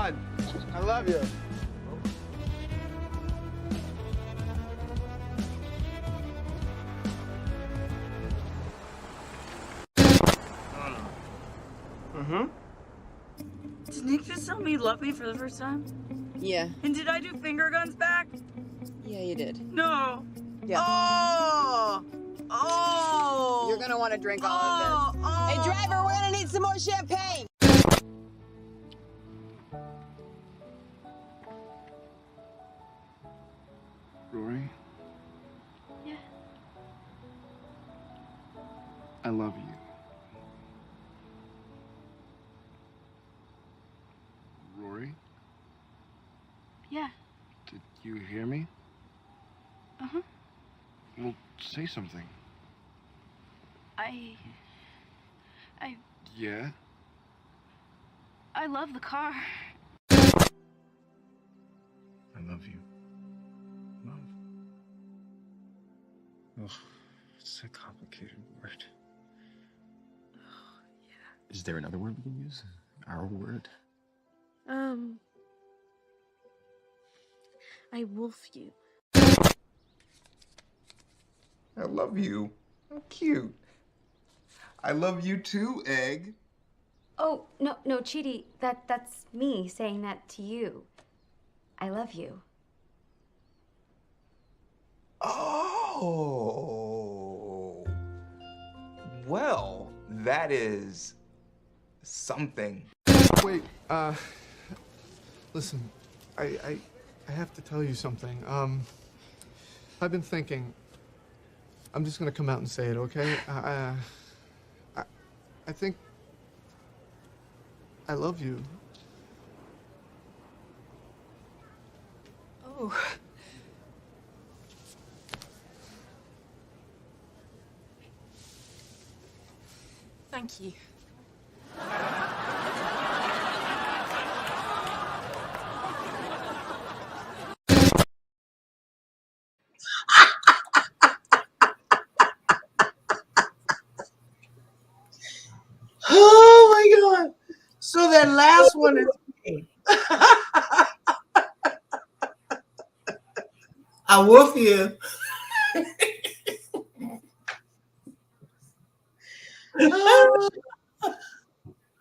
Yvonne, I love you. Did Nick just tell me he loved me for the first time? Yeah. And did I do finger guns back? Yeah, you did. No. Yeah. Oh! You're gonna want to drink all of this. Oh! Hey, driver, we're gonna need some more champagne. Rory? Yeah. I love you. Rory? Yeah. Did you hear me? Uh-huh. Well, say something. Yeah? I love the car. I love you. Love. Ugh, it's a complicated word. Is there another word we can use? Our word? I wolf you. I love you. How cute. I love you too, Egg. Oh, no, Chidi, that's me saying that to you. I love you. Oh. Well, that is something. Wait, listen, I have to tell you something. I've been thinking. I'm just gonna come out and say it, okay? I think I love you. Oh. Thank you. Oh my God. So that last one is me. I wolf you.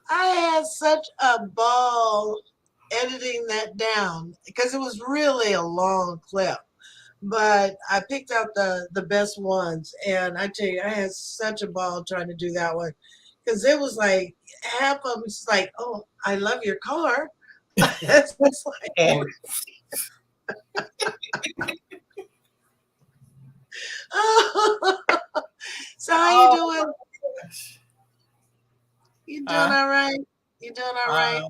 I had such a ball editing that down because it was really a long clip. But I picked out the best ones, and I tell you, I had such a ball trying to do that one because it was like half of it's like, oh, I love your car. That's just like, so how you doing? You doing all right? You doing all right?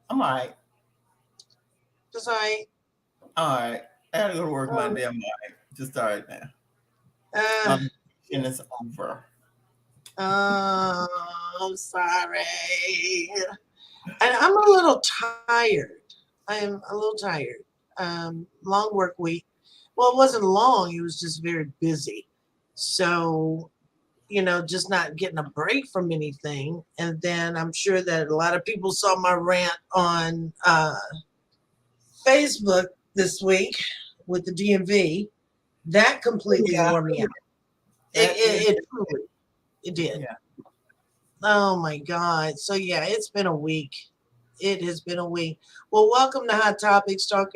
I'm all right. Just all right. All right. I had to go to work Monday. I'm all right. Just all right now. And it's over. Oh, I'm sorry. And I'm a little tired. I am a little tired. Long work week. Well, it wasn't long. It was just very busy. So, just not getting a break from anything. And then I'm sure that a lot of people saw my rant on Facebook this week with the DMV. That completely wore me out. It did. Yeah. Oh my God. So yeah, it's been a week. It has been a week. Well, welcome to Hot Topics Talk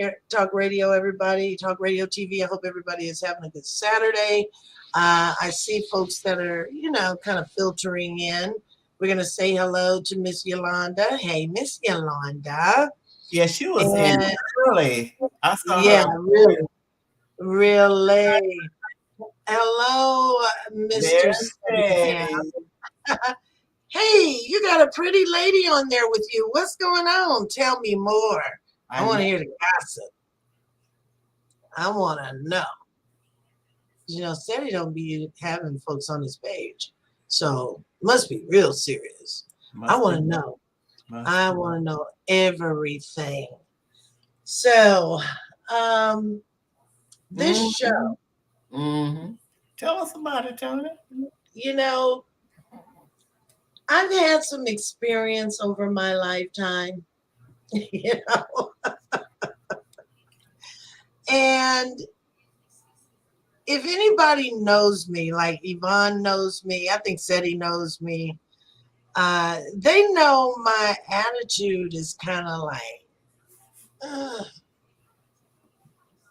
Radio, everybody. Talk Radio TV. I hope everybody is having a good Saturday. I see folks that are, kind of filtering in. We're going to say hello to Miss Yolanda. Hey, Miss Yolanda. Yeah, she was in early. I saw her. Yeah, really. Hello, Mr. Sam. Hey, you got a pretty lady on there with you. What's going on? Tell me more. I want to hear the gossip. I want to know. Steady don't be having folks on his page. So must be real serious. I want to know. I want to know everything. So, this show. Mm-hmm. Tell us about it, Toni. I've had some experience over my lifetime. You know? And if anybody knows me, like Yvonne knows me, I think Seti knows me, they know my attitude is kind of like,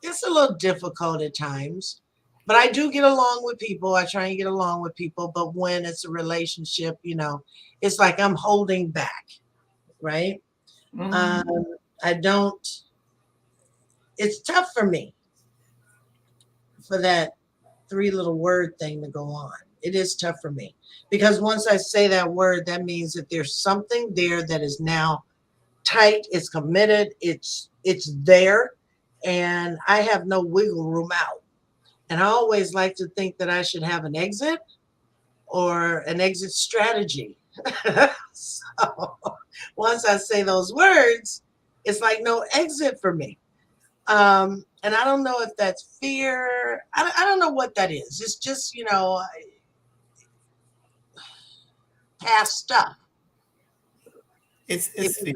it's a little difficult at times, but I do get along with people. I try and get along with people, but when it's a relationship, you know, it's like I'm holding back, right? I don't, it's tough for me for that three little word thing to go on. It is tough for me because once I say that word, that means that there's something there that is now tight, it's committed, it's there, and I have no wiggle room out. And I always like to think that I should have an exit or an exit strategy. So once I say those words, it's like no exit for me. And I don't know if that's fear. I don't know what that is. It's just, you know, past stuff. It's fear.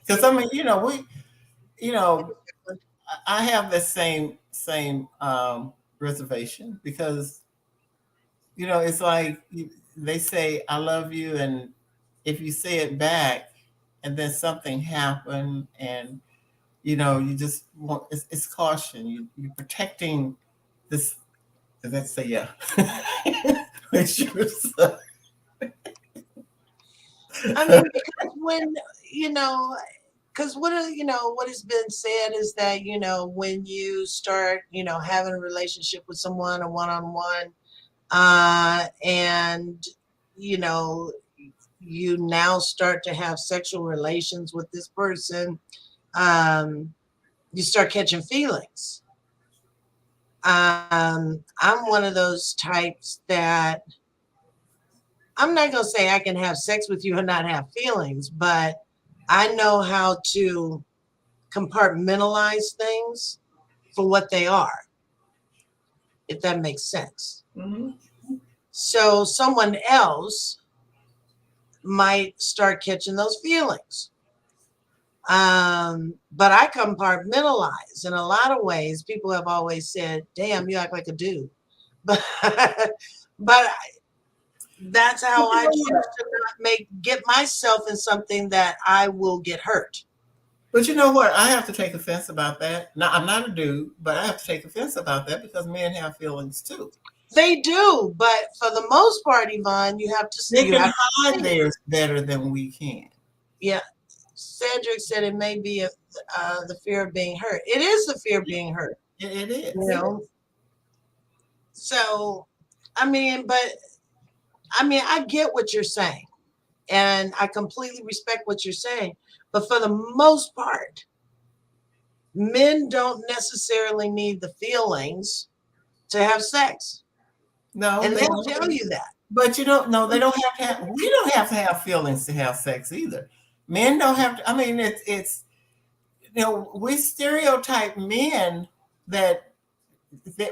Because I mean, you know, I have the same reservation because, you know, it's like they say I love you, and if you say it back, and then something happened, and you know, you just want it's caution. You're protecting this. Let's say yeah. Make sure so. I mean, because when you know, because what has been said is that you know when you start having a relationship with someone, a one-on-one, and you know you now start to have sexual relations with this person, you start catching feelings. I'm one of those types that I'm not going to say I can have sex with you and not have feelings, but I know how to compartmentalize things for what they are, if that makes sense. Mm-hmm. So someone else might start catching those feelings. But I compartmentalize in a lot of ways. People have always said, damn, you act like a dude. But that's how I choose to not get myself in something that I will get hurt. But you know what? I have to take offense about that. Now, I'm not a dude, but I have to take offense about that because men have feelings too. They do, but for the most part, Yvonne, you have to say they can hide theirs better than we can. Yeah. Cedric said it may be the fear of being hurt. It is the fear of being hurt. It is. You know? So, I mean, I get what you're saying. And I completely respect what you're saying. But for the most part, men don't necessarily need the feelings to have sex. No. And they'll tell you that. But you don't know, they don't have to have, we don't have to have feelings to have sex either. Men don't have to, I mean, it's you know, we stereotype men that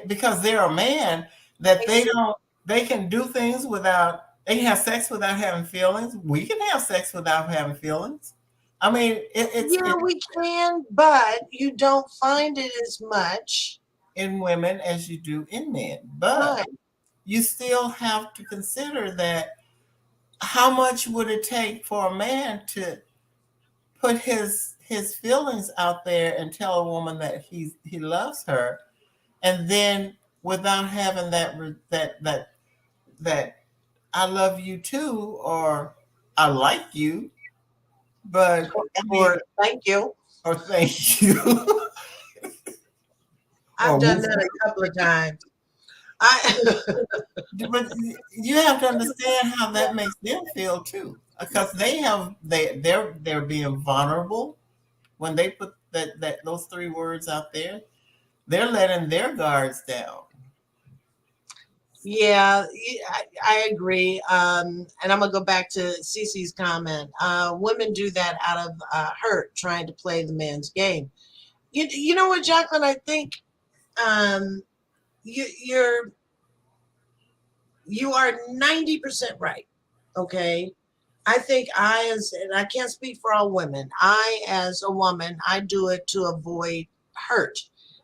because they're a man, that they can do things without, they can have sex without having feelings. We can have sex without having feelings. I mean, we can, but you don't find it as much in women as you do in men. But you still have to consider that how much would it take for a man to put his feelings out there and tell a woman that he loves her, and then without having that I love you too, or I like you, but or thank you, or thank you. I've done that a couple of times. But you have to understand how that makes them feel too, because they're being vulnerable when they put those three words out there. They're letting their guards down. Yeah, I agree. And I'm gonna go back to Cece's comment. Women do that out of hurt, trying to play the man's game. You know what, Jacqueline? I think you are 90% right. Okay, I think and I can't speak for all women, I, as a woman, I do it to avoid hurt,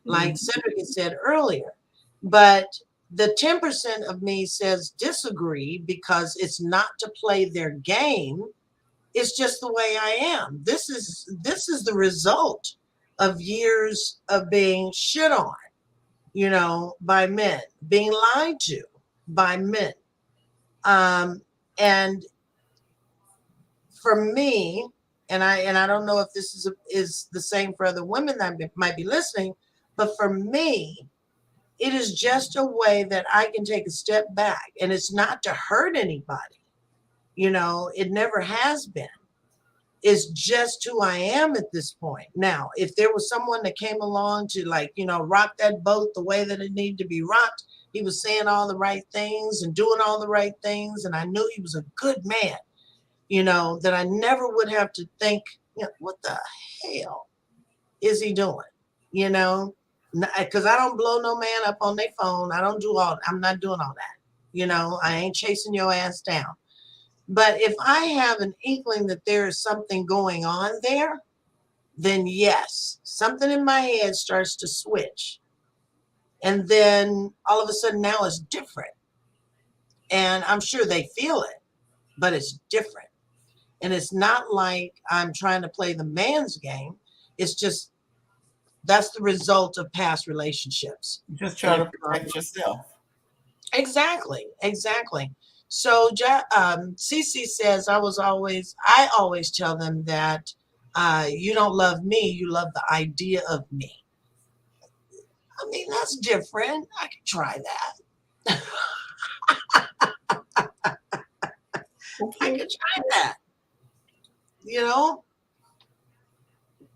like Cedric had said earlier. But the 10% of me says disagree because it's not to play their game. It's just the way I am. This is the result of years of being shit on, by men, being lied to by men. And for me, and I don't know if this is the same for other women that might be listening, but for me, it is just a way that I can take a step back, and it's not to hurt anybody. It never has been. It's just who I am at this point. Now, if there was someone that came along to rock that boat the way that it needed to be rocked, he was saying all the right things and doing all the right things, and I knew he was a good man, that I never would have to think, what the hell is he doing? Because I don't blow no man up on their phone. I'm not doing all that. I ain't chasing your ass down. But if I have an inkling that there is something going on there, then yes, something in my head starts to switch. And then all of a sudden now it's different. And I'm sure they feel it, but it's different. And it's not like I'm trying to play the man's game. It's just, that's the result of past relationships. You just try to protect yourself. Exactly. So Cece says, I always tell them that you don't love me, you love the idea of me. I mean, that's different. I could try that. I could try that.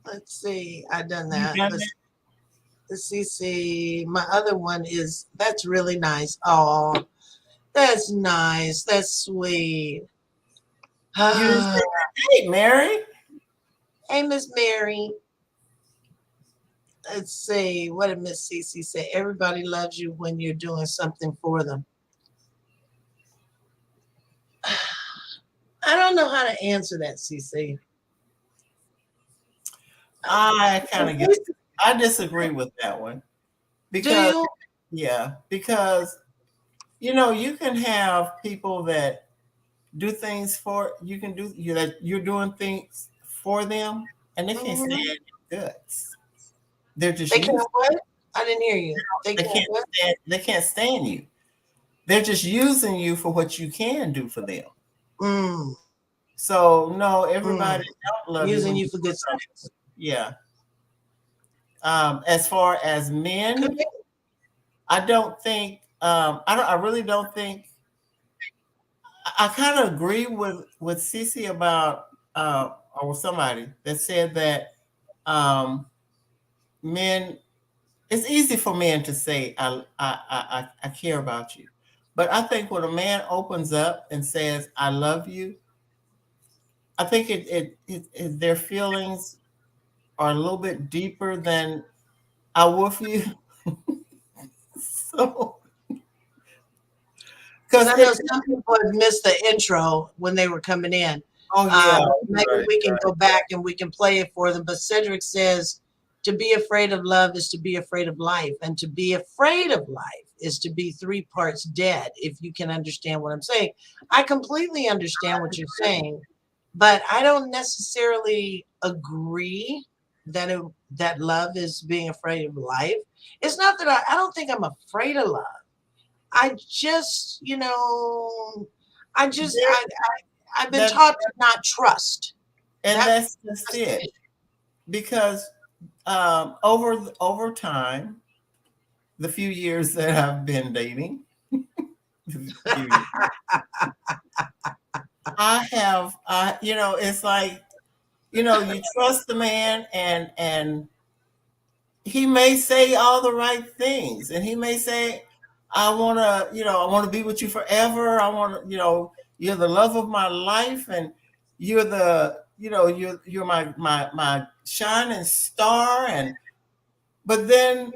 Let's see. I've done that. Let's see. My other one is, that's really nice. Oh, that's nice. That's sweet. Hey, Mary. Hey, Miss Mary. Let's see. What did Miss Cece say? Everybody loves you when you're doing something for them. I don't know how to answer that, Cece. I disagree with that one. Because, because you can have people that do things for you're doing things for them, and they can't stand your guts. They're just what? I didn't hear you. They can't stand you. They're just using you for what you can do for them. So no, everybody don't love using you for good stuff. Yeah. As far as men, I don't think. I really don't think. I kind of agree with Cece about or with somebody that said that men. It's easy for men to say I care about you, but I think when a man opens up and says I love you, I think their feelings are a little bit deeper than I woof you. So, because I know some people have missed the intro when they were coming in. Oh yeah, maybe we can go back and we can play it for them. But Cedric says, to be afraid of love is to be afraid of life, and to be afraid of life is to be 3 parts dead. If you can understand what I'm saying, I completely understand what you're saying, but I don't necessarily agree that love is being afraid of life. It's not that I don't think I'm afraid of love. I just, I've been taught to not trust. And that's just it. Because over time, the few years that I've been dating, it's like, you trust the man and he may say all the right things, and he may say, I want to be with you forever. I want to, you're the love of my life, and you're you're my shining star, but then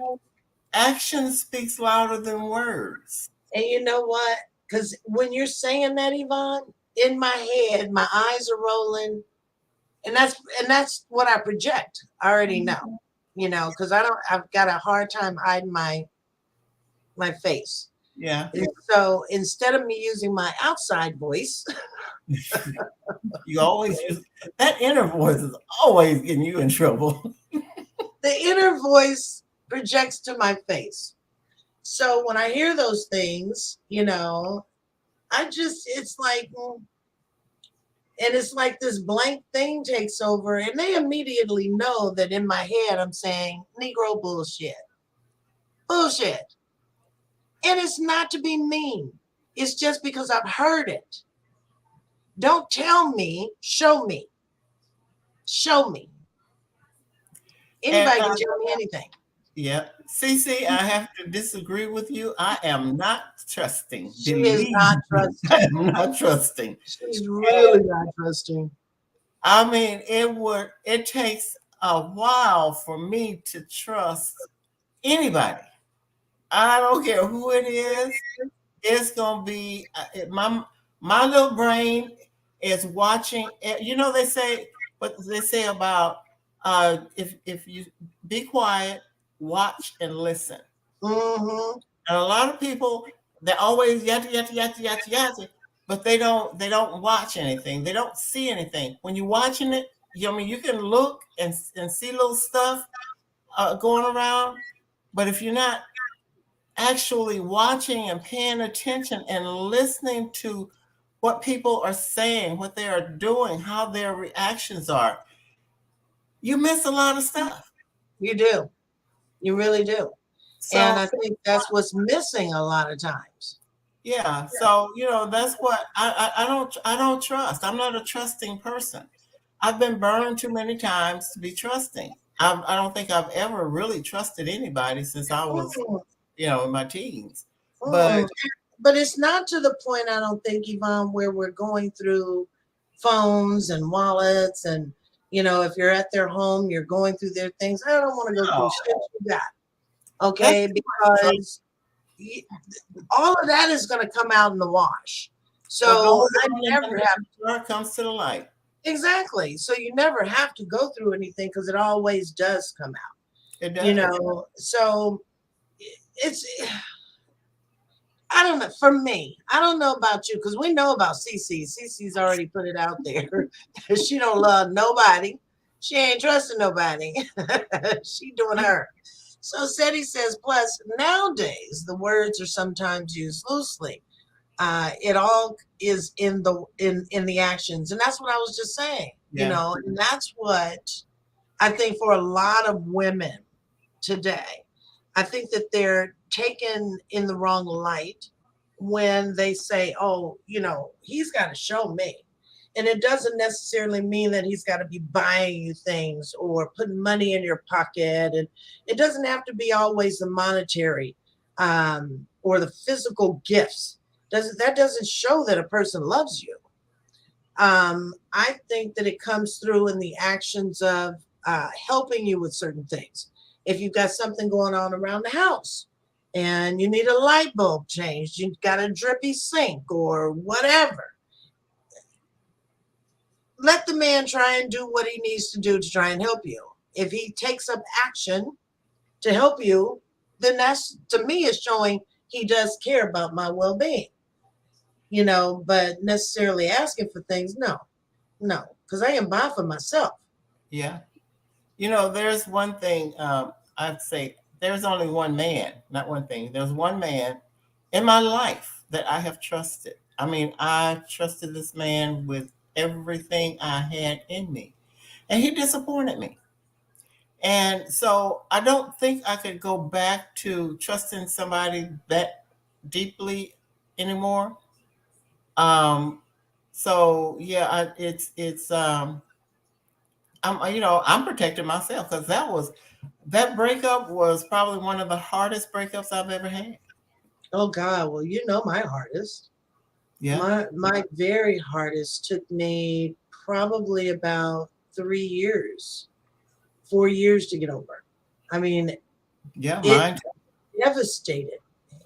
action speaks louder than words. And you know what? Because when you're saying that, Yvonne, in my head, my eyes are rolling, and that's what I project. I already know, because I've got a hard time hiding my face. Yeah. And so instead of me using my outside voice, You always use that inner voice is always getting you in trouble. the inner voice projects to my face. So when I hear those things, it's like, and it's like this blank thing takes over, and they immediately know that in my head I'm saying Negro bullshit. Bullshit. And it's not to be mean. It's just because I've heard it. Don't tell me, show me. Show me. Anybody can tell me anything. Yeah. Cece, I have to disagree with you. I am not trusting. She is not trusting. I am not trusting. She's really not trusting. I mean, it takes a while for me to trust anybody. I don't care who it is. It's gonna be my little brain is watching. They say what they say about if you be quiet, watch and listen. Mm-hmm. And a lot of people, they're always yata, but they don't watch anything. They don't see anything. When you're watching it, you can look and see little stuff going around, but if you're not actually watching and paying attention and listening to what people are saying, what they are doing, how their reactions are, you miss a lot of stuff. You do. You really do. So, and I think that's what's missing a lot of times. Yeah. So, that's what I don't trust. I'm not a trusting person. I've been burned too many times to be trusting. I don't think I've ever really trusted anybody since I was in my teens. But it's not to the point, I don't think, Yvonne, where we're going through phones and wallets and, if you're at their home, you're going through their things. I don't want to go through shit you got. Okay, because all of that is going to come out in the wash. So I never have comes to the light. Exactly. So you never have to go through anything because it always does come out. It does. So it's, I don't know. For me, I don't know about you because we know about Cece. Cece's already put it out there. She don't love nobody. She ain't trusting nobody. She doing her. So Seti says, plus nowadays the words are sometimes used loosely. It all is in the actions, and that's what I was just saying. And that's what I think for a lot of women today. I think that they're taken in the wrong light when they say, "Oh, he's got to show me." And it doesn't necessarily mean that he's got to be buying you things or putting money in your pocket. And it doesn't have to be always the monetary or the physical gifts. That doesn't show that a person loves you. I think that it comes through in the actions of helping you with certain things. If you've got something going on around the house and you need a light bulb changed, you've got a drippy sink or whatever, let the man try and do what he needs to do to try and help you. If he takes up action to help you, then that's, to me, is showing he does care about my well-being. But necessarily asking for things, no, because I am buying for myself. Yeah. There's one thing I'd say, there's only one man, not one thing. There's one man in my life that I have trusted. I mean, I trusted this man with everything I had in me, and he disappointed me. And so I don't think I could go back to trusting somebody that deeply anymore. So yeah, I'm protecting myself because that breakup was probably one of the hardest breakups I've ever had. Oh God, well, my hardest. Yeah. My very hardest took me probably about 3 years, 4 years to get over. I mean, yeah, mine devastated me.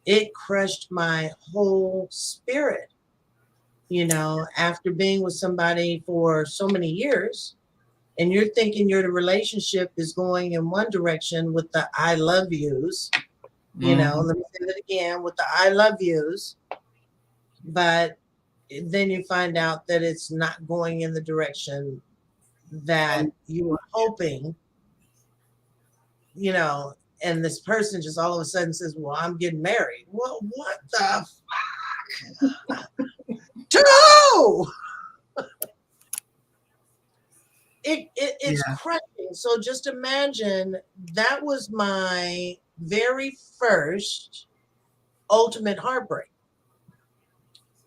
It crushed my whole spirit. you know, after being with somebody for so many years, and you're thinking the relationship is going in one direction with the I love yous, you know, let me say that again, with the I love yous, but then you find out that it's not going in the direction that you were hoping, you know, and this person just all of a sudden says, well, I'm getting married. Well, what the fuck? Two! It's crushing. So just imagine that was my very first ultimate heartbreak.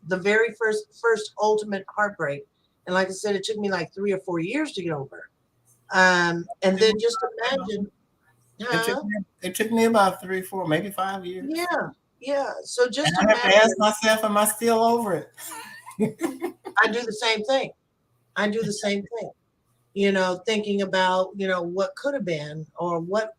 The very first ultimate heartbreak. And like I said, it took me like 3 or 4 years to get over. And then just imagine. It took me about 3, 4, maybe 5 years. Yeah. So just and I have to ask myself, am I still over it? I do the same thing. You know, thinking about, you know, what could have been or what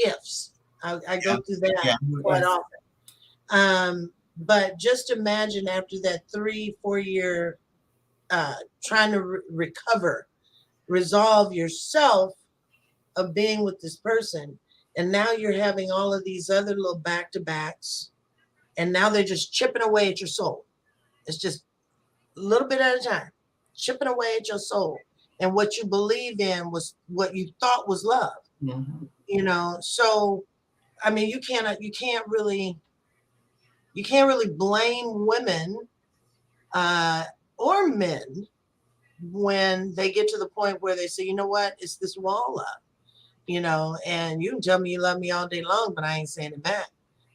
ifs. I go through that quite often. But just imagine after that 3, 4 year trying to resolve yourself of being with this person, and now you're having all of these other little back-to-backs, and now they're just chipping away at your soul. It's just a little bit at a time, chipping away at your soul. And what you believe in was what you thought was love. You know, so I mean, you can't really blame women or men when they get to the point where they say, you know what, it's this wall up, you know, and you can tell me you love me all day long, but I ain't saying it back.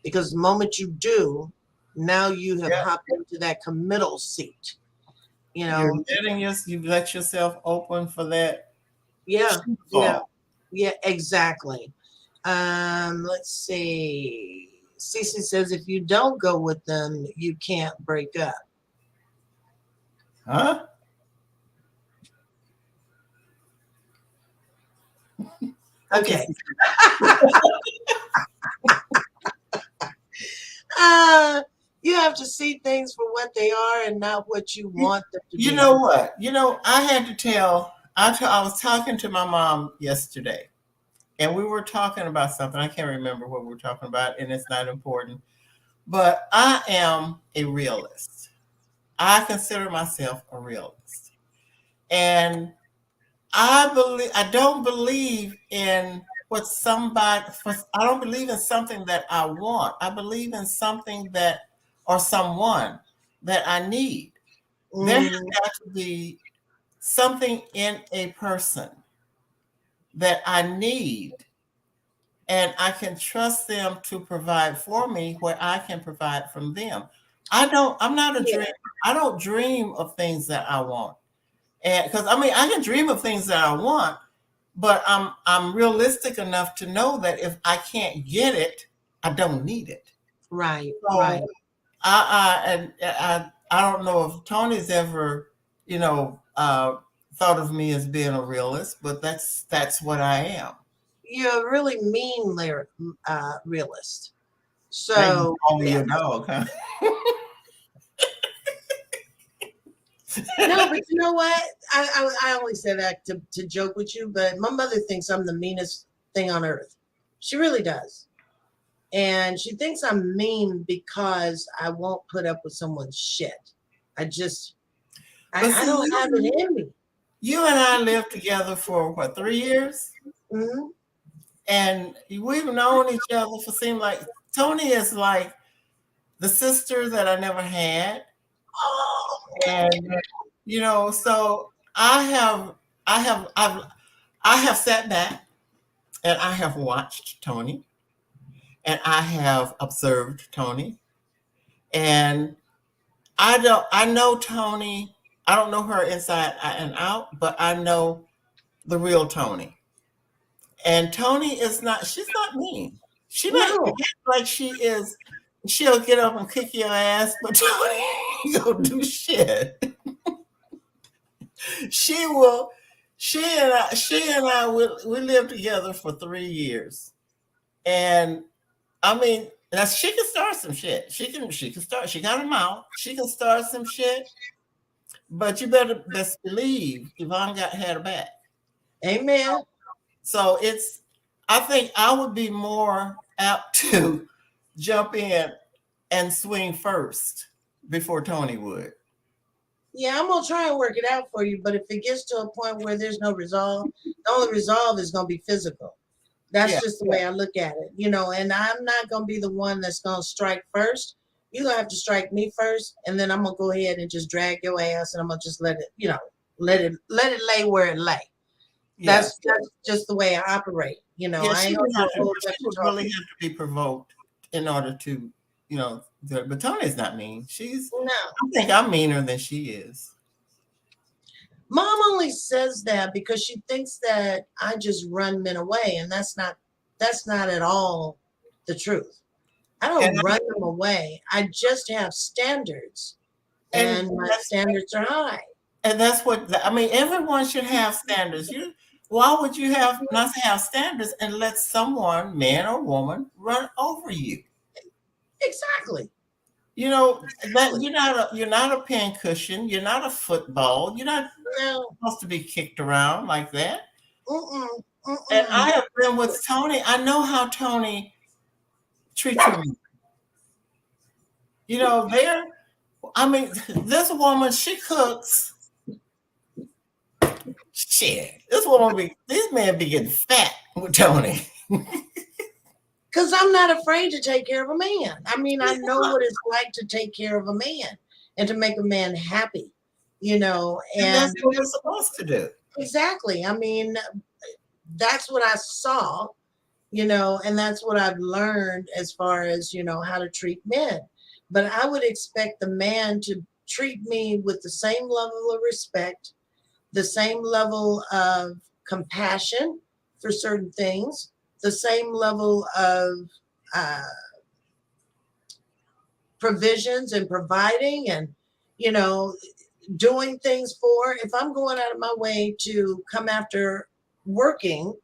Because the moment you do, now you have hopped into that committal seat. You know, you let yourself open for that. Yeah, exactly. Let's see. Cece says if you don't go with them, you can't break up. Huh? Okay. You have to see things for what they are and not what you want them to be. You know what? You know, I had to tell, I was talking to my mom yesterday, and we were talking about something. I can't remember what we were talking about, and it's not important. But I am a realist. I consider myself a realist. And I don't believe in I don't believe in something that I want. I believe in something that, or someone that I need. There has got to be something in a person that I need, and I can trust them to provide for me where I can provide from them. I'm not a dreamer. I don't dream of things that I want. And because I mean, I can dream of things that I want, but I'm realistic enough to know that if I can't get it, I don't need it. Right. So right. I don't know if Tony's ever, you know, thought of me as being a realist, but that's what I am. You're a really mean realist. So only your dog, huh? No, but you know what? I only say that to joke with you, but my mother thinks I'm the meanest thing on earth. She really does. And she thinks I'm mean because I won't put up with someone's shit. I don't have it in me. You and I lived together for what, 3 years? Mm-hmm. And we've known each other for seemed like Toni is like the sister that I never had. Oh. And you know, so I have sat back and I have watched Toni and I have observed Toni. And I know Toni. I don't know her inside and out, but I know the real Toni. And Toni she's not mean. She might act like she is. She'll get up and kick your ass, but Toni ain't gonna do shit. She and I we lived together for 3 years. And I mean, she can start some shit. She can start, she got a mouth. She can start some shit. But you better best believe Yvonne had her back. Amen. So I think I would be more apt to jump in and swing first before Toni would. Yeah, I'm gonna try and work it out for you, but if it gets to a point where there's no resolve, the only resolve is gonna be physical. That's just the way I look at it, you know, and I'm not gonna be the one that's gonna strike first. You're gonna have to strike me first, and then I'm gonna go ahead and just drag your ass, and I'm gonna just let it, you know, let it lay where it lay. Yeah. That's just the way I operate, you know. Yeah, I she ain't would, gonna she would really have to be provoked in order to, you know, but Toni's not mean. I think I'm meaner than she is. Mom only says that because she thinks that I just run men away, and that's not at all the truth. I don't run them away. I just have standards, and my standards are high. And that's what I mean. Everyone should have standards. Why would you not have standards and let someone, man or woman, run over you? Exactly. You know that you're not a pin cushion. You're not a football. You're not supposed to be kicked around like that. And I have been with Toni. I know how Toni treats women. You know, this woman, she cooks. Shit, these men be getting fat with Toni. Because I'm not afraid to take care of a man. I mean, I know what it's like to take care of a man and to make a man happy, you know. And that's what you're supposed to do. Exactly. I mean, that's what I saw, you know, and that's what I've learned as far as, you know, how to treat men. But I would expect the man to treat me with the same level of respect, the same level of compassion for certain things, the same level of provisions and providing and, you know, doing things for. If I'm going out of my way to come after working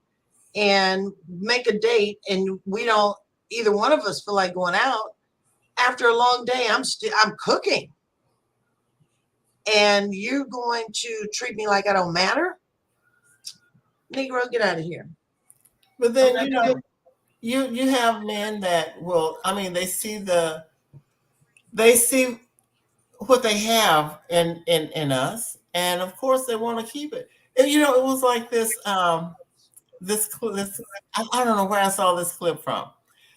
and make a date and we don't, either one of us feel like going out, after a long day, I'm cooking. And you're going to treat me like I don't matter? Negro, get out of here. But then, you know, you have men that will, I mean, they see what they have in us, and of course they want to keep it. And, you know, it was like this I don't know where I saw this clip from.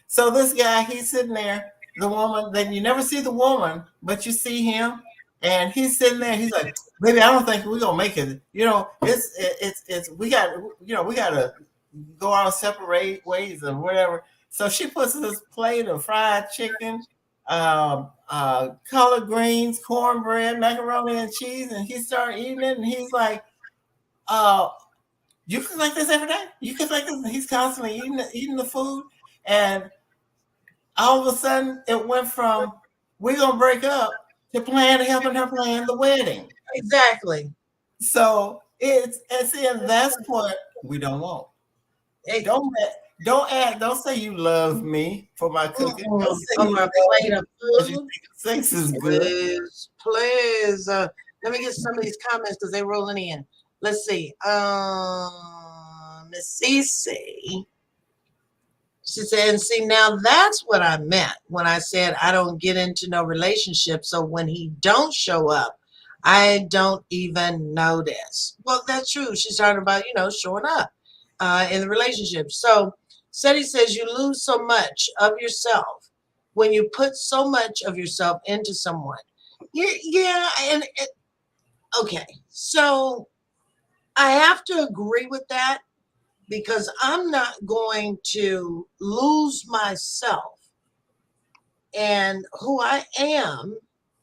So this guy, he's sitting there, the woman, then you never see the woman, but you see him, and he's sitting there, he's like, baby, I don't think we're gonna make it. You know, we gotta go our separate ways or whatever. So she puts this plate of fried chicken, collard greens, cornbread, macaroni and cheese, and he started eating it, and he's like, you cook like this every day? You cook like this? And he's constantly eating the food, and all of a sudden it went from we're gonna break up to helping her plan the wedding. Exactly. So that's what we don't want. Hey, don't say you love me for my cooking. Don't say on my plate of food. Sex is good. Please. Let me get some of these comments because they're rolling in. Let's see. Miss Cece. She said, and see, now that's what I meant when I said I don't get into no relationship. So when he don't show up, I don't even notice. Well, that's true. She's talking about, you know, showing up in the relationship. So Seti says you lose so much of yourself when you put so much of yourself into someone. Yeah. Okay. So I have to agree with that, because I'm not going to lose myself and who I am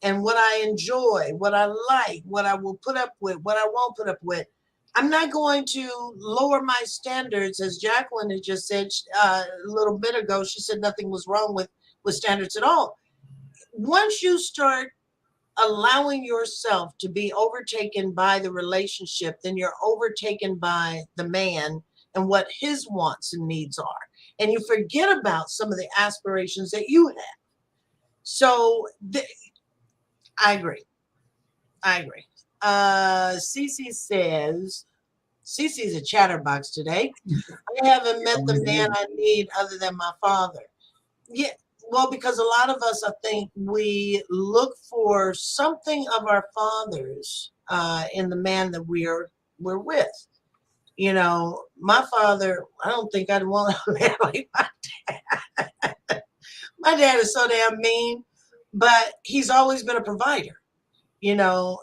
and what I enjoy, what I like, what I will put up with, what I won't put up with. I'm not going to lower my standards, as Jacqueline had just said a little bit ago. She said nothing was wrong with standards at all. Once you start allowing yourself to be overtaken by the relationship, then you're overtaken by the man and what his wants and needs are. And you forget about some of the aspirations that you have. So I agree. Cece says, Cece's a chatterbox today. I haven't met the man I need other than my father. Yeah, well, because a lot of us, I think, we look for something of our fathers in the man that we're with. You know, my father, I don't think I'd want a man like my dad. My dad is so damn mean, but he's always been a provider. You know,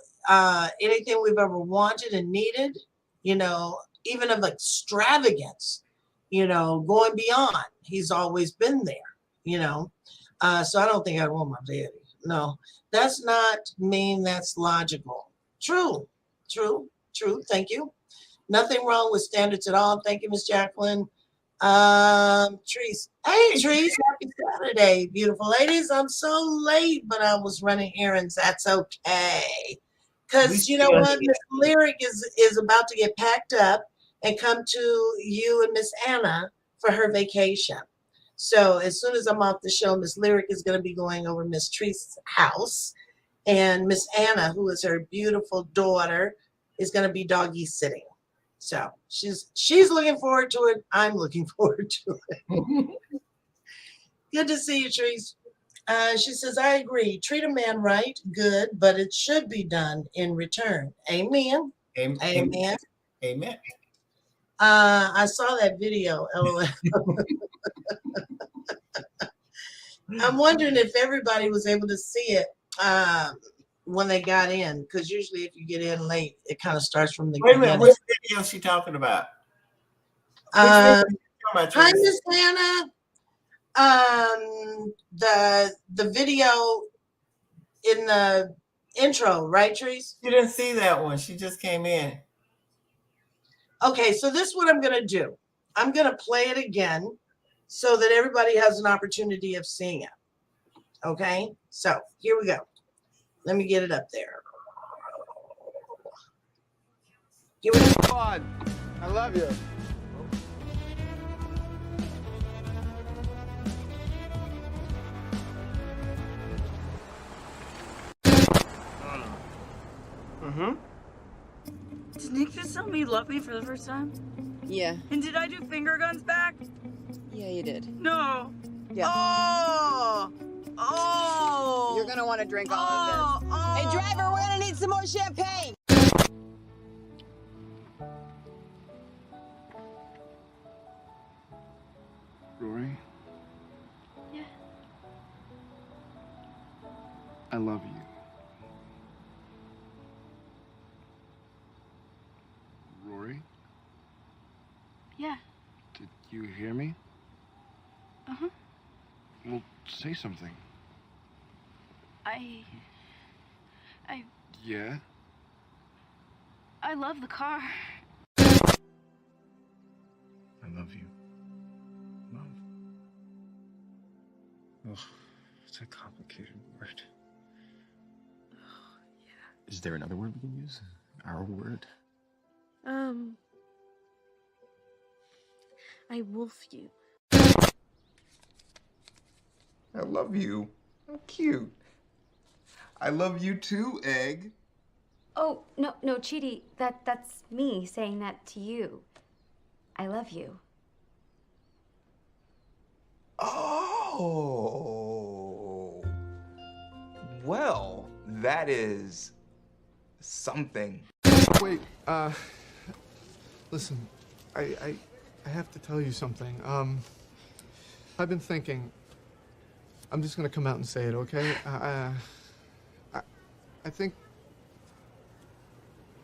anything we've ever wanted and needed, you know, even of extravagance, you know, going beyond, he's always been there, you know. So I don't think I'd want my daddy. No, that's not mean. That's logical. True, true, true. Thank you. Nothing wrong with standards at all. Thank you, Miss Jacqueline. Trees. Hey, Trees. Happy Saturday, beautiful ladies. I'm so late, but I was running errands. That's okay. Because you know what? Miss Lyric is about to get packed up and come to you and Miss Anna for her vacation. So as soon as I'm off the show, Miss Lyric is going to be going over Miss Tree's house. And Miss Anna, who is her beautiful daughter, is going to be doggy sitting. So she's looking forward to it. I'm looking forward to it. Good to see you, Trees. She says, I agree. Treat a man right, good, but it should be done in return. Amen. Amen. Amen. I saw that video, LOL. I'm wondering if everybody was able to see it when they got in, because usually if you get in late, it kind of starts from the beginning. Wait a minute, which video is she talking about? Hi, Miss Anna. The video in the intro, right, Trees? You didn't see that one. She just came in. Okay, so this is what I'm going to do. I'm going to play it again so that everybody has an opportunity of seeing it. Okay, so here we go. Let me get it up there. Here we go. Yvonne, I love you. Did Nick just tell me he loved me for the first time? Yeah. And did I do finger guns back? Yeah, you did. No. Yeah. Oh. Oh. You're gonna want to drink all of this. Oh. Hey, driver, we're gonna need some more champagne. Rory, Yeah. I love you. Rory, Yeah. did you hear me? Uh-huh. Well, say something. I Yeah? love the car. I love you. Love. Ugh, it's a complicated word. Is there another word we can use? Our word? I wolf you. I love you. How cute. I love you too, Egg. Oh, no, Chidi, that's me saying that to you. I love you. Oh. Well, that is something. Wait, listen, I have to tell you something. I've been thinking. I'm just gonna come out and say it, okay? I think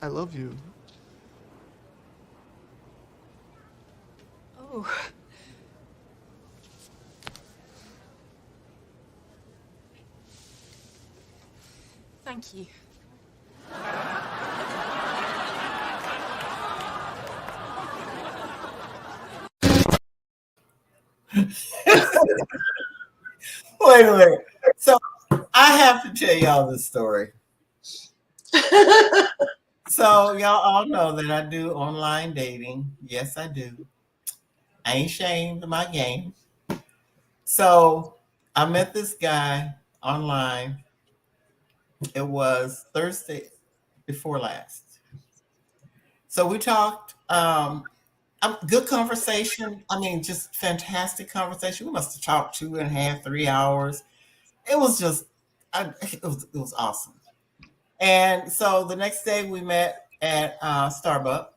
I love you. Oh. Thank you. Wait a minute. So I have to tell y'all this story. So y'all all know that I do online dating. Yes, I do. I ain't ashamed of my game. So I met this guy online. It was Thursday. before last. So we talked. Good conversation. I mean, just fantastic conversation. We must have talked 2.5, 3 hours. It was just, it was awesome. And so the next day we met at Starbucks,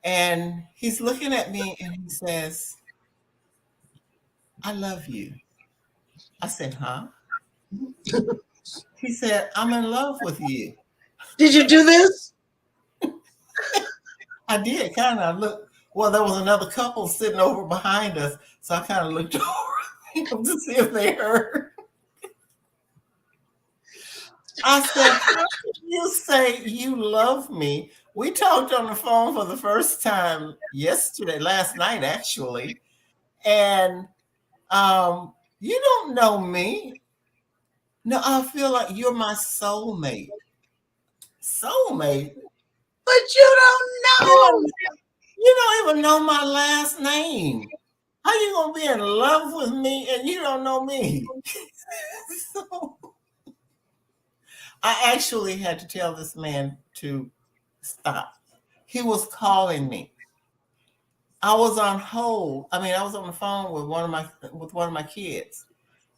and he's looking at me and he says, "I love you." I said, "Huh?" He said, "I'm in love with you." Did you do this? I did kind of look. Well, there was another couple sitting over behind us, so I kind of looked over to see if they heard. I said, "How can you say you love me?" We talked on the phone for the first time last night, actually. And you don't know me. No, I feel like you're my soulmate. Soulmate? But you don't know. You don't even know my last name. How you gonna be in love with me and you don't know me? So I actually had to tell this man to stop. He was calling me. I was on hold. I mean, I was on the phone with one of my kids,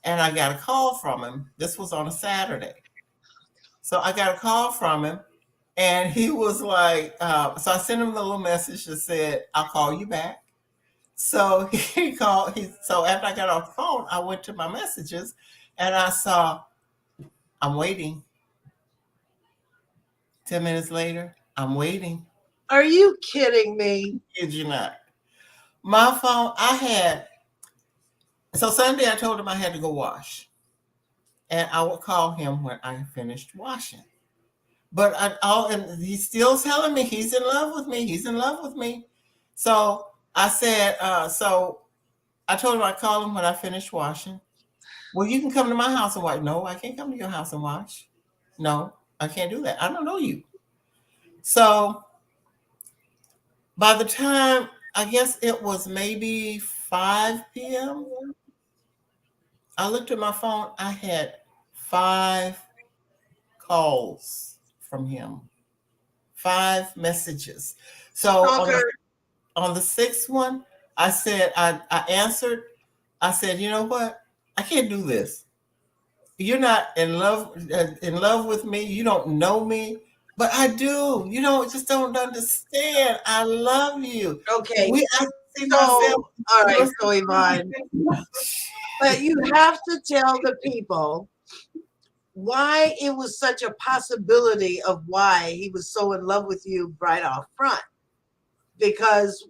and I got a call from him. This was on a Saturday. So I got a call from him, and he was like, so I sent him a little message that said, "I'll call you back." So he called. So after I got off the phone, I went to my messages, and I saw, "I'm waiting." 10 minutes later, "I'm waiting." Are you kidding me? Kid you not. My phone, so Sunday I told him I had to go wash. And I would call him when I finished washing. But and he's still telling me he's in love with me. He's in love with me. So I said, so I told him I'd call him when I finished washing. "Well, you can come to my house and wash." "No, I can't come to your house and wash." "No, I can't do that. I don't know you." So by the time, I guess it was maybe 5 p.m., I looked at my phone. I had 5 calls from him, 5 messages. So on the 6th one, I said, I answered. I said, "You know what? I can't do this. You're not in love with me. You don't know me, but I do. You just don't understand. I love you." Okay. Myself. All right, so Yvonne, but you have to tell the people why it was such a possibility of why he was so in love with you right off front. Because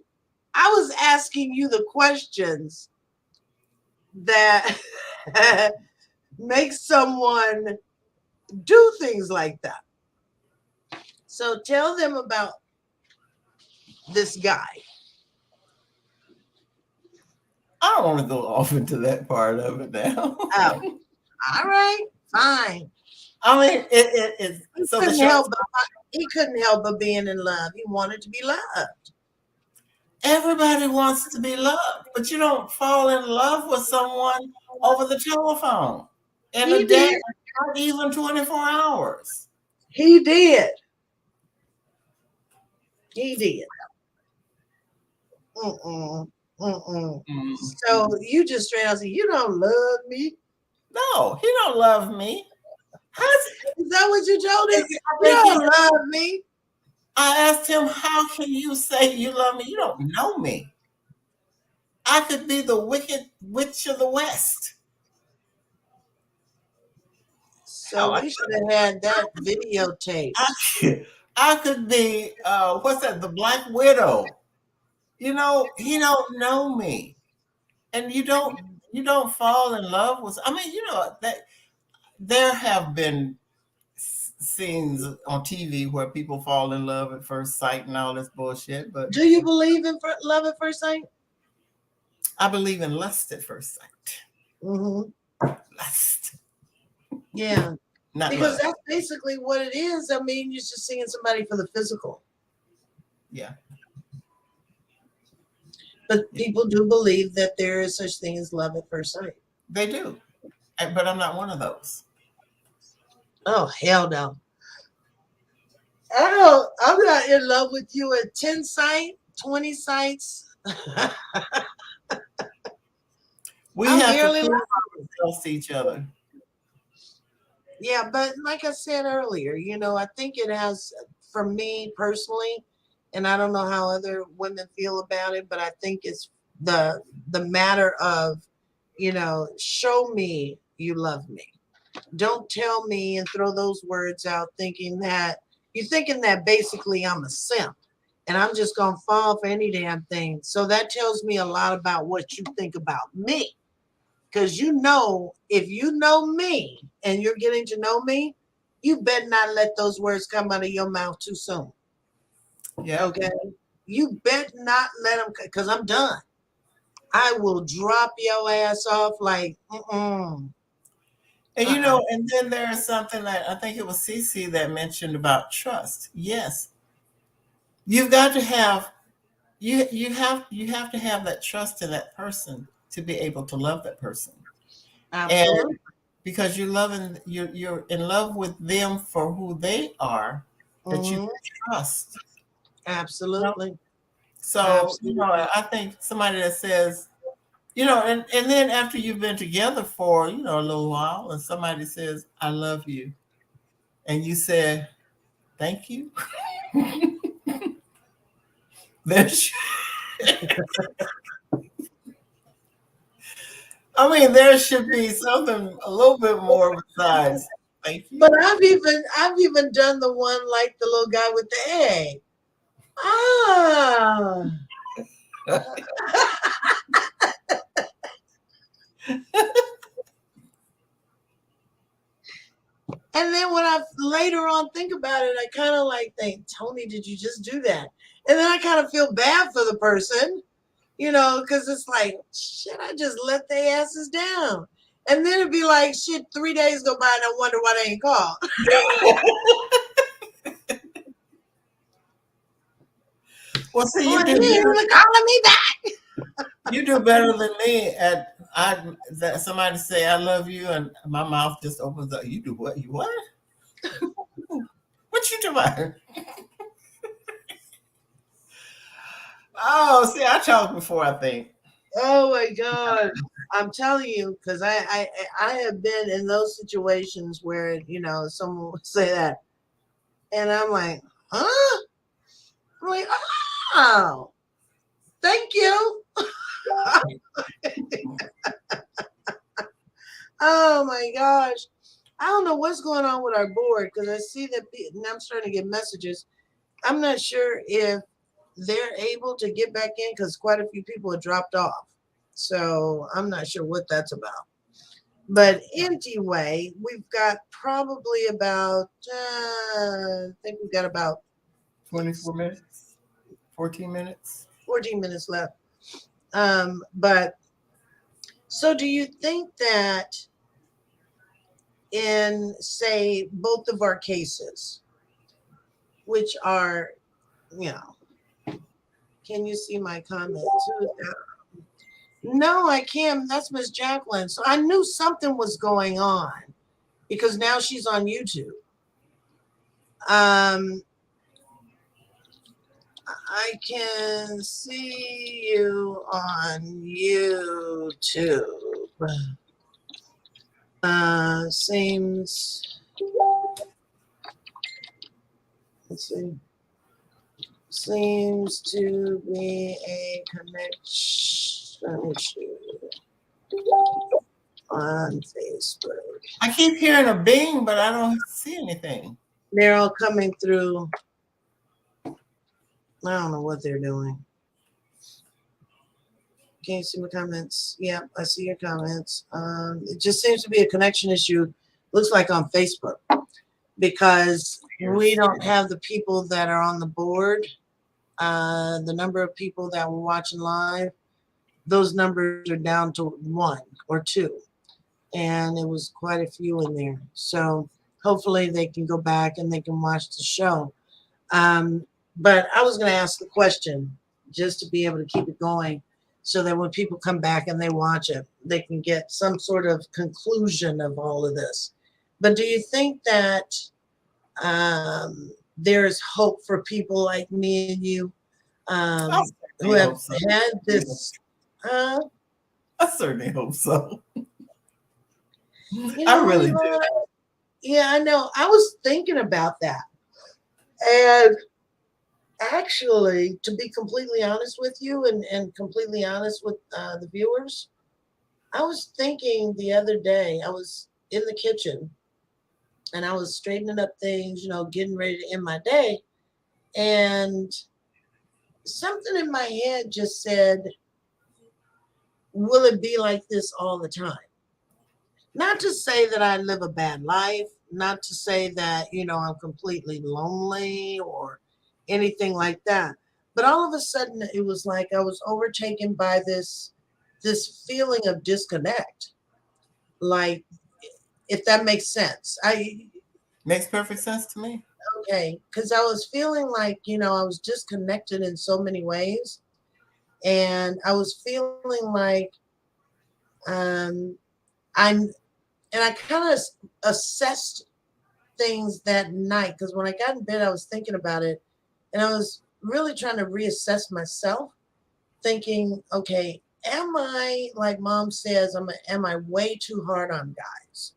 I was asking you the questions that make someone do things like that. So tell them about this guy. I don't want to go off into that part of it now. Oh, all right, fine. I mean, it's so he couldn't help but being in love. He wanted to be loved. Everybody wants to be loved, but you don't fall in love with someone over the telephone in a day, not even 24 hours. He did. He did. So you just straight out say, "You don't love me." No, he don't love me. Is that what you told him? You don't love me. I asked him, "How can you say you love me? You don't know me. I could be the wicked witch of the West." So we should have had that videotape. I could be what's that? The Black Widow. He don't know me, and you don't fall in love with. I mean, that there have been scenes on TV where people fall in love at first sight and all this bullshit. But do you believe in love at first sight? I believe in lust at first sight. Mm-hmm. Lust. Yeah. Because lust. that's basically what it is. I mean, you're just seeing somebody for the physical. Yeah. But people do believe that there is such thing as love at first sight. They do. But I'm not one of those. Oh, hell no. I'm not in love with you at 10 sites, 20 sites. We I'm have to barely prove loving. ourselves to each other. Yeah, but like I said earlier, I think it has, for me personally, and I don't know how other women feel about it, but I think it's the matter of, show me you love me. Don't tell me and throw those words out thinking that basically I'm a simp and I'm just gonna fall for any damn thing. So that tells me a lot about what you think about me. Because if you know me and you're getting to know me, you better not let those words come out of your mouth too soon. Yeah. Okay. You better not let them, because I'm done. I will drop your ass off like, And and then there's something that I think it was Cece that mentioned about trust. Yes. You've got to have you have to have that trust in that person to be able to love that person. Absolutely. And because you're in love with them for who they are, that you trust. Absolutely. So, I think somebody that says, and then after you've been together for, a little while and somebody says, I love you. And you said, thank you. There should be something a little bit more besides thank you. But I've even done the one like the little guy with the egg. Ah. And then when I later on think about it, I kind of think, Toni, did you just do that? And then I kind of feel bad for the person, because it's like, shit, I just let their asses down. And then it'd be like, shit, 3 days go by and I wonder why they ain't called. Well, see, you calling me back. You do better than me at that somebody say I love you and my mouth just opens up. You do what? You what? What you doing? Oh, see, I talk before I think. Oh my God. I'm telling you, because I have been in those situations where, someone would say that. And I'm like, huh? I'm like, oh, thank you. Oh my gosh. I don't know what's going on with our board because I see that now I'm starting to get messages. I'm not sure if they're able to get back in because quite a few people have dropped off. So I'm not sure what that's about. But anyway, we've got probably about, I think we've got about 24 minutes, 14 minutes. 14 minutes left. But so do you think that in, say, both of our cases, which are, can you see my comment? No, I can't. That's Miss Jacqueline. So I knew something was going on because now she's on YouTube. I can see you on YouTube. Seems, let's see. Seems to be a connection issue on Facebook. I keep hearing a bing, but I don't see anything. They're all coming through. I don't know what they're doing. Can you see my comments? Yeah, I see your comments. It just seems to be a connection issue. Looks like on Facebook because we don't have the people that are on the board. The number of people that were watching live, those numbers are down to 1 or 2. And it was quite a few in there. So hopefully they can go back and they can watch the show. But I was going to ask the question just to be able to keep it going so that when people come back and they watch it, they can get some sort of conclusion of all of this. But do you think that there's hope for people like me and you, I who certainly have hope so. had this. I certainly hope so. You I know, really do. Yvonne, yeah, I know. I was thinking about that. And actually, to be completely honest with you and completely honest with the viewers, I was thinking the other day, I was in the kitchen and I was straightening up things, you know, getting ready to end my day. And something in my head just said, will it be like this all the time? Not to say that I live a bad life, not to say that, you know, I'm completely lonely or anything like that. But all of a sudden it was like I was overtaken by this feeling of disconnect. Like, if that makes sense. Makes perfect sense to me. Okay, because I was feeling like, you know, I was disconnected in so many ways. And I was feeling like I'm and I kind of assessed things that night because when I got in bed, I was thinking about it and I was really trying to reassess myself, thinking, okay, am I, like mom says, am I way too hard on guys?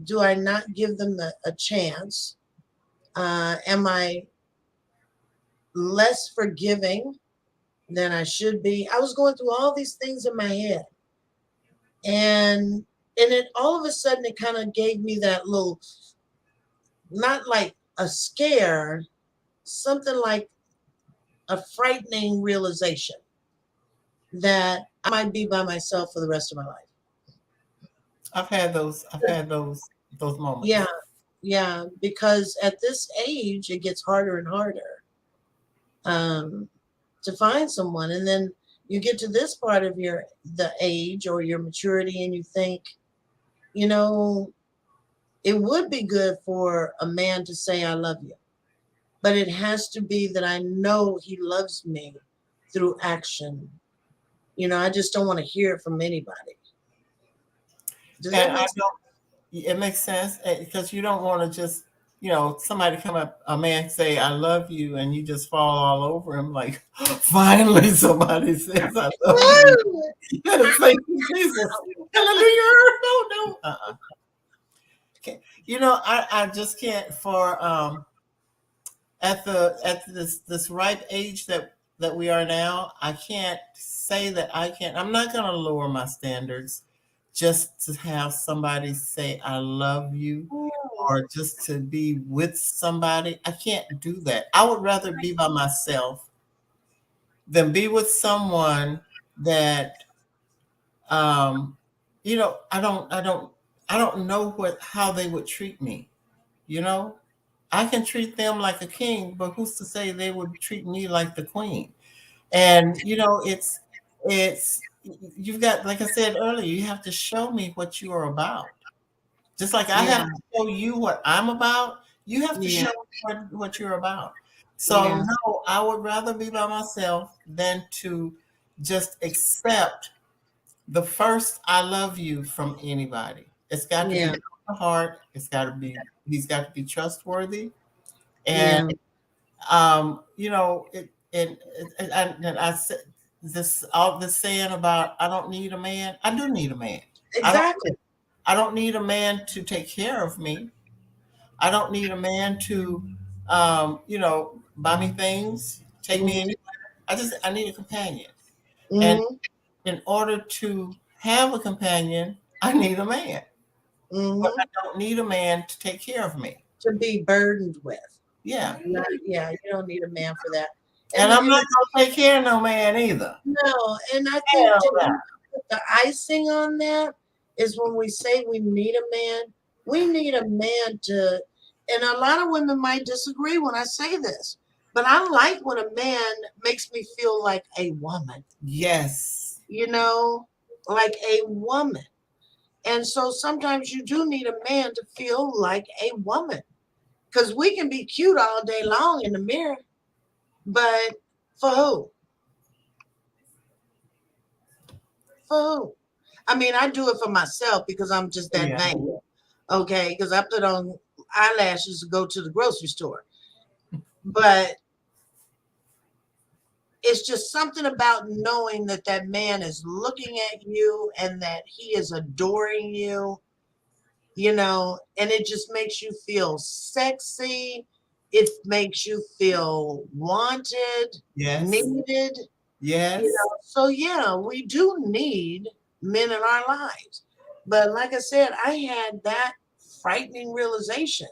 Do I not give them a chance? Am I less forgiving than I should be? I was going through all these things in my head. And it all of a sudden it kind of gave me that little, not like a scare, something like a frightening realization that I might be by myself for the rest of my life. I've had those moments. Yeah, because at this age it gets harder and harder to find someone, and then you get to this part of the age or your maturity and you think, you know, it would be good for a man to say I love you, but it has to be that I know he loves me through action. You know, I just don't want to hear it from anybody. Does that make sense? It makes sense because you don't want to just, you know, somebody come up, a man say I love you, and you just fall all over him like, finally somebody says I love you. Thank you, Jesus. Hallelujah. No. Okay. You know, I just can't at this ripe age that we are now, I can't say that I'm not going to lower my standards just to have somebody say I love you or just to be with somebody. I can't do that. I would rather be by myself than be with someone that you know, I don't know how they would treat me, you know? I can treat them like a king, but who's to say they would treat me like the queen? And you know, it's you've got, like I said earlier, you have to show me what you are about. Just like I have to show you what I'm about, you have to show me what you're about. So no, I would rather be by myself than to just accept the first I love you from anybody. It's got to be from the heart. He's got to be trustworthy. And you know, and I said this saying about I don't need a man. I do need a man. Exactly. I don't need a man to take care of me. I don't need a man to you know, buy me things, take me anywhere. I need a companion. And in order to have a companion, I need a man. But I don't need a man to take care of me. To be burdened with. Yeah. You don't need a man for that. And I'm not going to take care of no man either. No, and I think the icing on that is when we say we need a man, we need a man to, and a lot of women might disagree when I say this, but I like when a man makes me feel like a woman. Yes. You know, like a woman. And so sometimes you do need a man to feel like a woman. Because we can be cute all day long in the mirror, but for who? For who? I mean, I do it for myself because I'm just that vain. Okay, because I put on eyelashes to go to the grocery store. But it's just something about knowing that that man is looking at you and that he is adoring you, you know, and it just makes you feel sexy. It makes you feel wanted, Yes. needed. Yes. You know? So yeah, we do need men in our lives. But like I said, I had that frightening realization,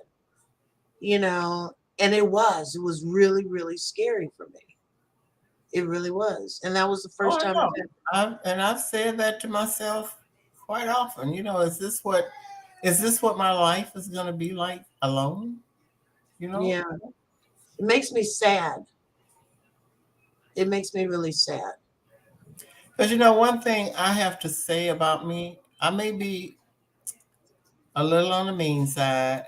you know, and it was really, really scary for me. It really was. And that was the first time. I've said that to myself quite often. You know, is this what my life is going to be like alone? You know? Yeah. It makes me sad. It makes me really sad. Because, you know, one thing I have to say about me, I may be a little on the mean side,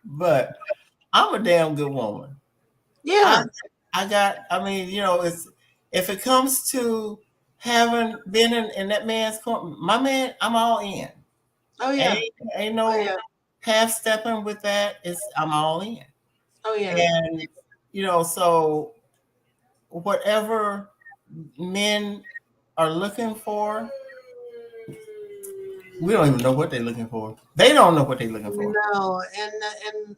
but I'm a damn good woman. Yeah. I mean, you know, if it comes to having been in that man's corner, my man, I'm all in. Oh yeah. Ain't no half stepping with that. I'm all in. Oh yeah. And you know, so whatever men are looking for, we don't even know what they're looking for. They don't know what they're looking for. No, and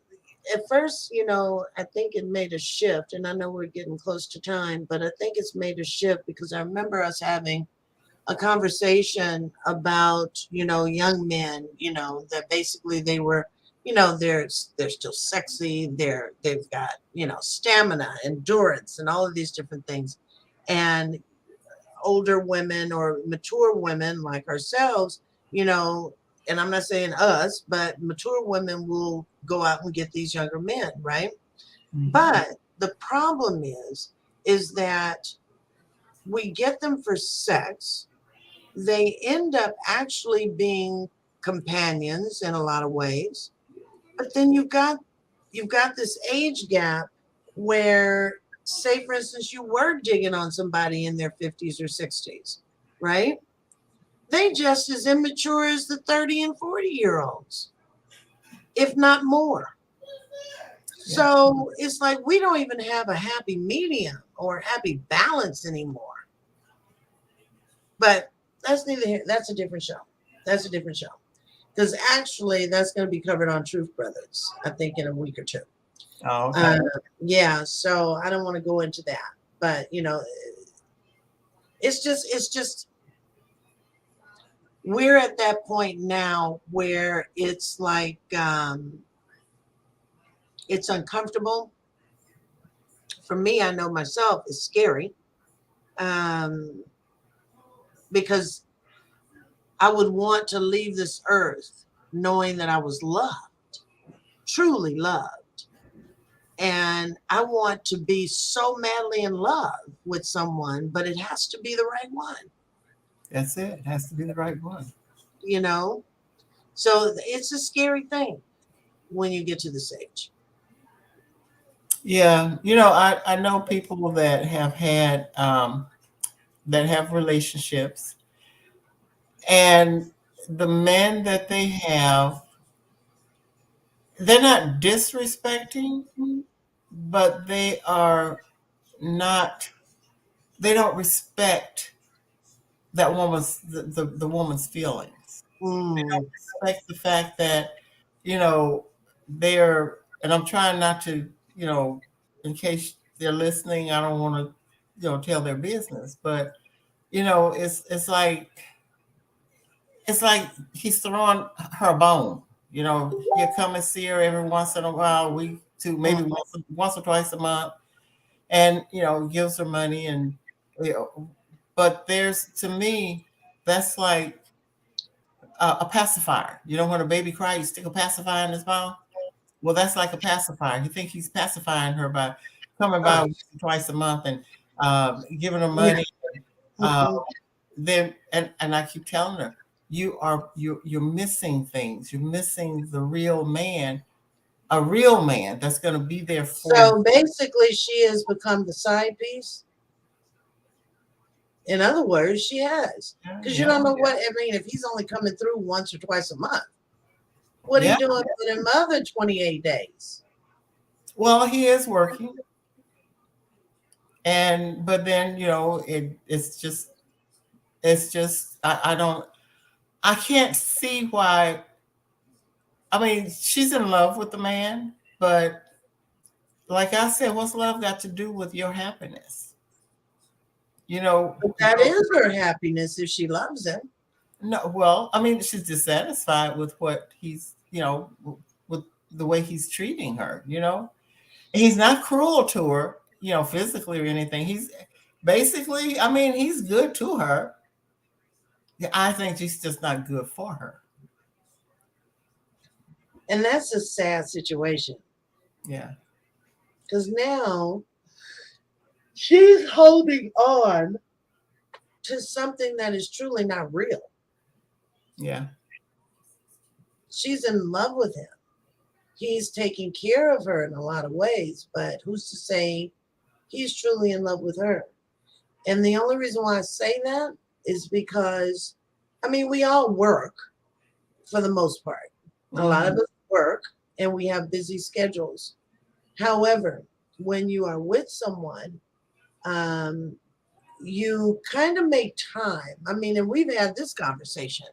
at first, you know, I think it made a shift, and I know we're getting close to time, but I think it's made a shift because I remember us having a conversation about, you know, young men, you know, that basically they were, you know, they're still sexy, they've got, you know, stamina, endurance, and all of these different things. And older women or mature women like ourselves, you know, and I'm not saying us, but mature women will go out and get these younger men, right? Mm-hmm. But the problem is that we get them for sex. They end up actually being companions in a lot of ways. But then you've got this age gap where, say for instance, you were digging on somebody in their 50s or 60s, right? They just as immature as the 30 and 40-year-olds, if not more. Yeah. So it's like we don't even have a happy medium or happy balance anymore. But that's neither here. That's a different show. That's a different show. Because actually, that's going to be covered on Truth Brothers, I think, in a week or two. Oh, okay. Yeah, so I don't want to go into that. But, you know, it's just, we're at that point now where it's like, it's uncomfortable. For me, I know myself, it's scary. Because I would want to leave this earth knowing that I was loved, truly loved. And I want to be so madly in love with someone, but it has to be the right one. That's it. It has to be the right one. You know? So it's a scary thing when you get to this age. Yeah. You know, I know people that have had, that have relationships, and the men that they have, they're not disrespecting, but they are not, they don't respect that woman's, the woman's feelings. They don't respect the fact that, you know, they're, and I'm trying not to, you know, in case they're listening, I don't want to, you know, tell their business, but, you know, it's like he's throwing her a bone. You know, he'll come and see her every once in a while, a week, two, maybe once or twice a month, and, you know, gives her money. And, you know, but there's, to me, that's like a pacifier. You know, when a baby cries, you stick a pacifier in his mouth. Well, that's like a pacifier. You think he's pacifying her by coming by twice a month and giving her money. Then, and I keep telling her, you're missing things. You're missing the real man, a real man that's going to be there for you. So basically, she has become the side piece. In other words, she has, because you don't know what, I mean, if he's only coming through once or twice a month, What are Yeah. you doing for them other 28 days? Well, he is working. But then, it's just I can't see why. I mean, she's in love with the man, but like I said, what's love got to do with your happiness? But that is her happiness if she loves him. No, well, I mean, she's dissatisfied with what he's, with the way he's treating her, He's not cruel to her, physically or anything. He's basically, I mean, he's good to her. I think he's just not good for her. And that's a sad situation. Yeah. Because now she's holding on to something that is truly not real. Yeah. She's in love with him. He's taking care of her in a lot of ways, but who's to say he's truly in love with her? And the only reason why I say that is because, I mean, we all work for the most part. A lot of us work and we have busy schedules. However, when you are with someone, you kind of make time. I mean, and we've had this conversation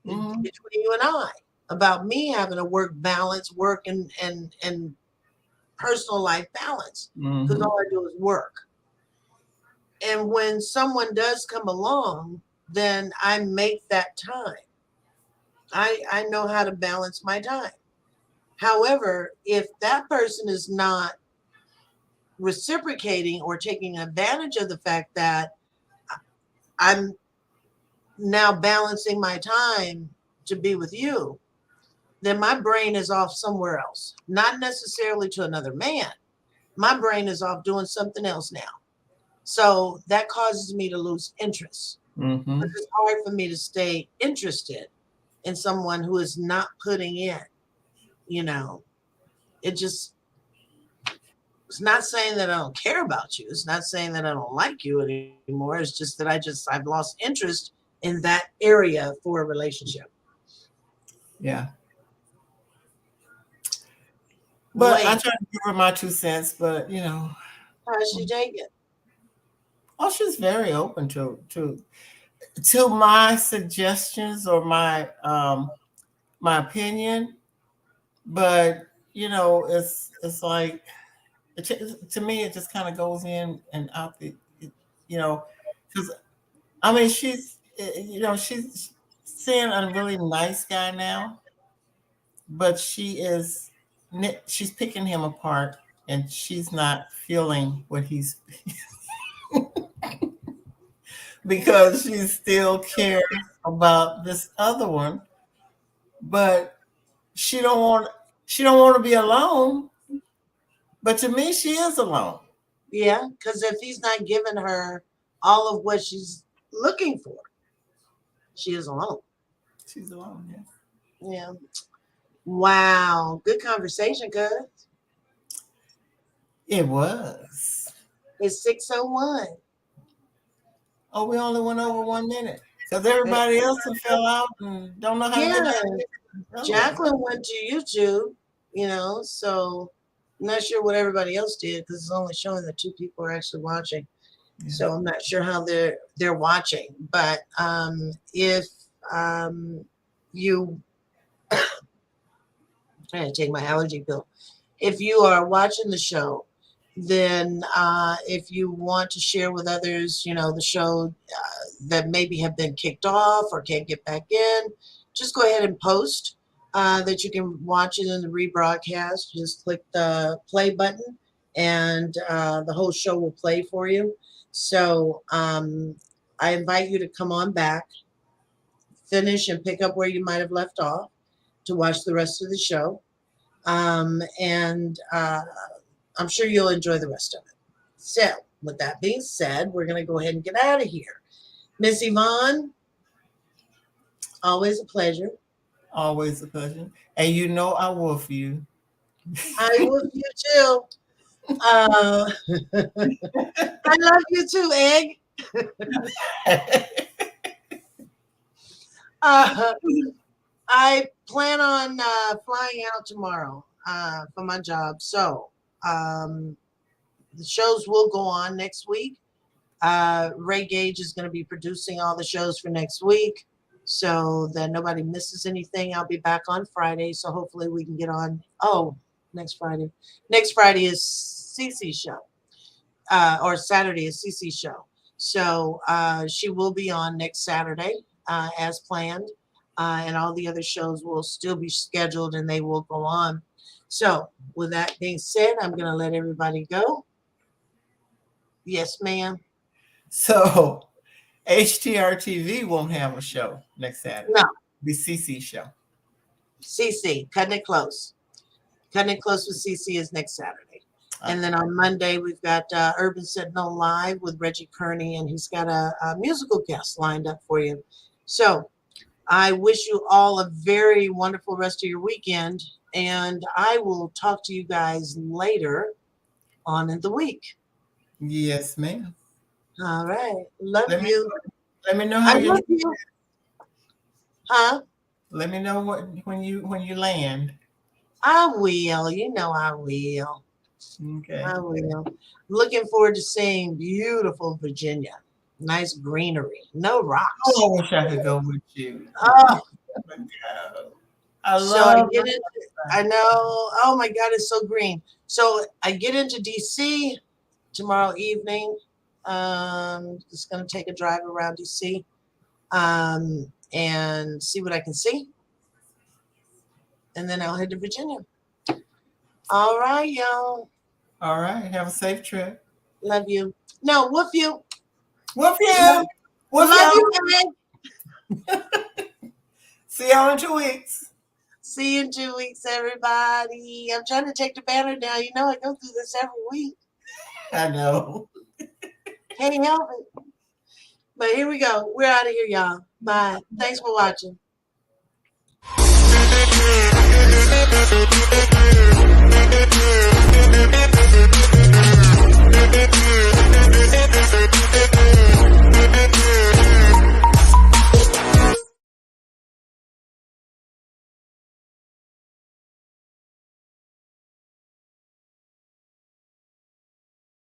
between you and I about me having a work balance, work and personal life balance, because all I do is work. And when someone does come along, then I make that time. I know how to balance my time. However, if that person is not reciprocating or taking advantage of the fact that I'm now balancing my time to be with you, then my brain is off somewhere else, not necessarily to another man. My brain is off doing something else now. So that causes me to lose interest. It's hard for me to stay interested in someone who is not putting in, it's not saying that I don't care about you. It's not saying that I don't like you anymore. It's just that I've lost interest in that area for a relationship. Yeah. But I try to give her my 2 cents, but how's she take it? Oh, she's very open to my suggestions or my my opinion. But it's like to me it just kind of goes in and out because I mean she's seeing a really nice guy now, but she's picking him apart and she's not feeling what he's because she still cares about this other one, but she don't want to be alone. But to me, she is alone. Yeah, because if he's not giving her all of what she's looking for, she is alone. She's alone, yeah. Yeah. Wow. Good conversation, cuz. It was. It's 6:01. Oh, we only went over 1 minute. Because everybody else fell out and don't know how to get out. Jacqueline went to YouTube, so I'm not sure what everybody else did because it's only showing that 2 people are actually watching. Yeah. So I'm not sure how they're watching. But if you I'm trying to take my allergy pill. If you are watching the show, then if you want to share with others, the show that maybe have been kicked off or can't get back in, just go ahead and post that you can watch it in the rebroadcast. Just click the play button and the whole show will play for you. So I invite you to come on back, finish and pick up where you might have left off to watch the rest of the show. And I'm sure you'll enjoy the rest of it. So with that being said, we're going to go ahead and get out of here. Miss Yvonne, always a pleasure. Always a pleasure. And I wolf you. I wolf you too. I love you too, Egg. I plan on flying out tomorrow for my job. So the shows will go on next week. Ray Gage is going to be producing all the shows for next week so that nobody misses anything. I'll be back on Friday, so hopefully we can get on. Oh, next Friday. Next Friday is Cece's show, or Saturday is Cece's show. So she will be on next Saturday as planned, and all the other shows will still be scheduled and they will go on. So with that being said, I'm going to let everybody go. Yes, ma'am. So HTR-TV won't have a show next Saturday. No. The CC show. CC, Cutting It Close. Cutting It Close with CC is next Saturday. And then on Monday, we've got Urban Sentinel Live with Reggie Kearney, and he's got a musical guest lined up for you. So I wish you all a very wonderful rest of your weekend, and I will talk to you guys later on in the week. Yes, ma'am. All right. Love you. Let me know how love you. Huh? Let me know when you land. I will. You know I will. Okay. I will. Looking forward to seeing beautiful Virginia. Nice greenery. No rocks. Oh, I wish I could go with you. Oh. I love I know. Oh my God, it's so green. So I get into DC tomorrow evening. Just gonna take a drive around DC and see what I can see. And then I'll head to Virginia. All right, y'all. All right. Have a safe trip. Love you. No, woof you. Woof you. Woof Love you. you, man. See y'all in 2 weeks. See you in 2 weeks, everybody. I'm trying to take the banner down. You know I go through this every week. I know. Can't help it. But here we go. We're out of here, y'all. Bye. Thanks for watching.